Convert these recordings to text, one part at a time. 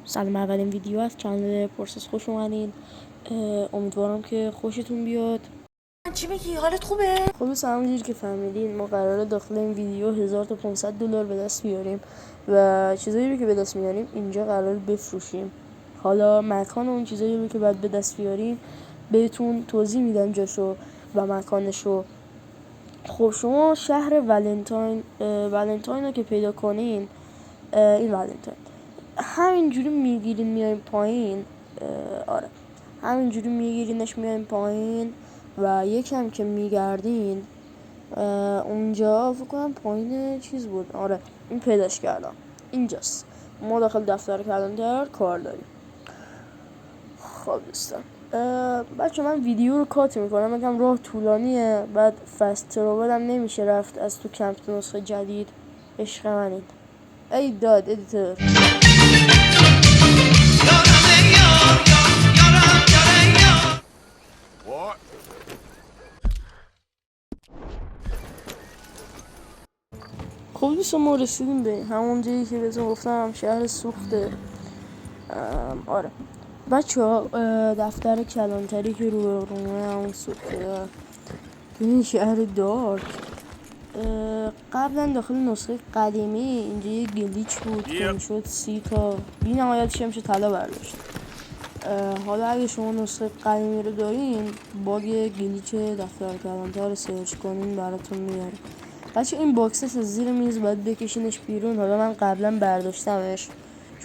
سلام، اولین ویدیو از کانال پرسس خوش اومدین. امیدوارم که خوشتون بیاد. چی میگی؟ حالت خوبه؟ خلاص همونجوری که فهمیدین ما قراره داخل این ویدیو $1500 به دست بیاریم و چیزایی رو که به دست میاریم اینجا قراره بفروشیم. حالا مکان اون چیزایی رو که باید به دست بیاریم بهتون توضیح میدم، جاشو و مکانشو. خب شما شهر ولنتاین رو که پیدا کنین، این ولنتاین همینجوری میگیرین میایم پایین. آره همینجوری میگیرینش میایم پایین و یکم که میگردین اونجا فکر کنم پایین چیز بود. آره این پیداش کردم، اینجاست. ما داخل دفتر کلندر کار داریم. خب دوستان بچه من ویدیو رو کات میکنم، میگم راه طولانیه، بعد فست ترابل هم نمیشه رفت از تو کمپ نسخه جدید. عشق منین. ای داد ادیتور. خب دوستان ما رسیدیم به همون جایی که بهتون گفتم، شهر سوخته. آره بچه ها دفتر کلانتری که رو همون سوخته این شهر دارک. قبلا داخل نسخه قدیمی اینجا یه گلیچ بود که میشد 30 تا بی نهایتش میشه طلا برداشت. حالا اگه شما نسخه قدیمی رو دارین باگ گلیچ دفتر کلانتر رو سرچ کنین براتون میاره. بچه این باکس از زیر میز باید بکشینش بیرون. حالا من قبلا برداشتمش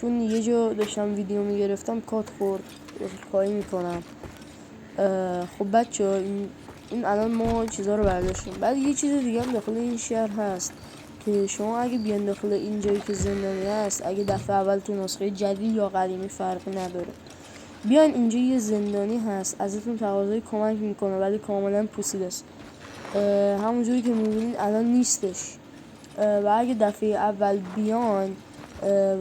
چون یه جا داشتم ویدیو میگرفتم کات خورد، خواهی میکنم. خب بچه این الان ما چیزا رو برداشتیم. بعد یه چیز دیگه هم داخل این شهر هست که شما اگه بیان داخل این جایی که زندانی هست، اگه دفعه اول تو نسخه جدید یا قدیمی فرقی نداره، بیان اینجا یه زندانی هست ازتون تقاضای کمک میکنه ولی کاملا پوسیده است. همونجوری که میبینید الان نیستش و اگه دفعه اول بیان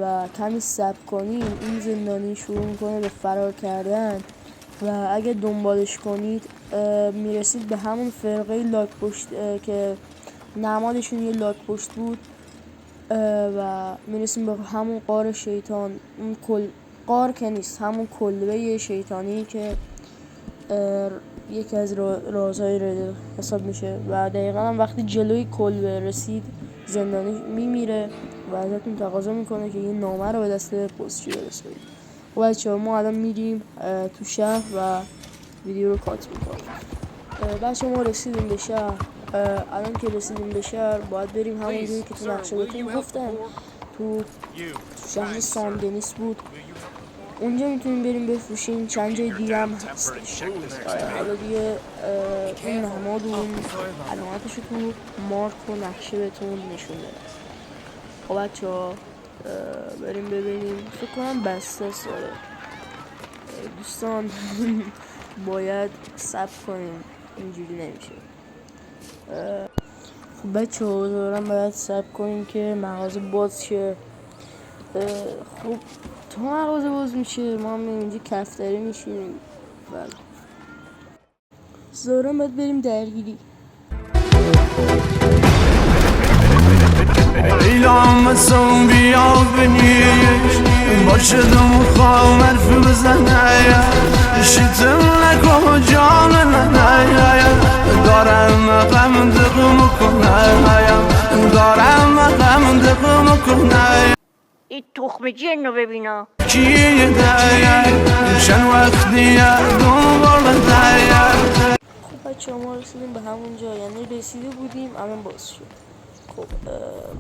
و کمی صبر کنین این زندانی شروع میکنه به فرار کردن و اگه دنبالش کنید میرسید به همون فرقه لاک پشت که نمادشون یه لاک پشت بود و میرسیم به همون قار شیطان. اون قار که نیست، همون کلبه شیطانی که یکی از رازهای رده حساب میشه و دقیقا هم وقتی جلوی کلبه رسید زندانی میمیره و ازتون تقاضا میکنه که یه نامه رو به دست پستچی برسونید. و بچه‌ها ما الان میریم تو شهر و ویدیو رو کات میکنیم. بچه ما رسیدیم به شهر. الان که رسیدیم به شهر باید بریم همون جایی که تو نقشه بهتون گفتم، تو شهر ساندنیس بود. اونجا میتونیم بریم بفروشیم. چند جای دیگه هم هستش. حالا دیگه این نماد و اون علامتش رو تو مارک و نقشه بهتون نشون بدم. خب بچه ها بریم ببینیم. فکر کنم بسته است. دوستان باید صبر کنیم، اینجوری نمیشه. خب بچه ها دارم باید صبر کنیم که مغازه باز شه. خب تا مغازه باز میشه ما هم اینجا کفتری میشیم. بله زارم باید بریم درگیری. ایلام سون بیا بنیش باشه دم خواه مرفی بزنه شیطم نکو جان ننه دارم غم دقم کنه دارم غم دقم کنه این تخم جن رو ببینا کیه دایر چند وقتیه دنبال دایر. خب بچه ما رسیدیم به همون جا، یعنی رسیده بودیم الان باز شد. خب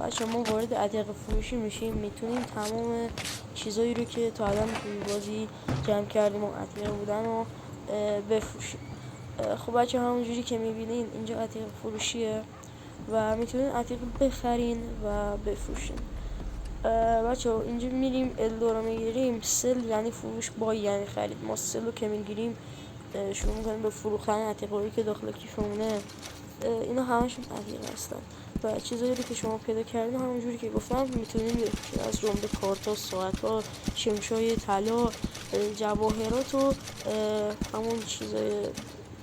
بچه ما وارد عتیق فروشی میشیم. میتونیم تمام چیزایی رو که تا الان تو بازی جمع کردیم و عتیق بودن رو بفروشیم. خب بچه همونجوری که میبینین اینجا عتیق فروشیه و میتونین عتیق بخرین و بفروشین. بچه اینجا میریم الدو رو میگیریم. سل یعنی فروش با یعنی خرید. ما سل رو که میگیریم شروع میکنیم به فروختن عتیقایی که داخل کیفمونه. اینا همشون عتیق هستن و چیزایی رو که شما پیدا کردین همونجوری که گفتم میتونین بفروشین، از جمله کارتا، ساعت‌ها، شمشای طلا، جواهرات و همون چیزای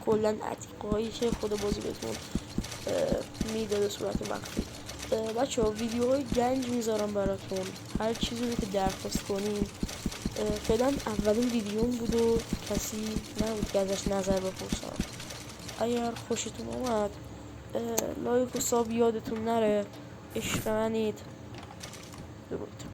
کلا عتیقهایی که خود بازی بهتون میده به صورت مخفی. بچه‌ها ویدیوهای گنج میذارم براتون، هر چیزی رو که درخواست کنین فعلا اولین ویدیوم بود و کسی نبود که ازش نظر بپرسم. اگر خوشتون اومد لایک و ساب یادتون نره. عشق منید. درود.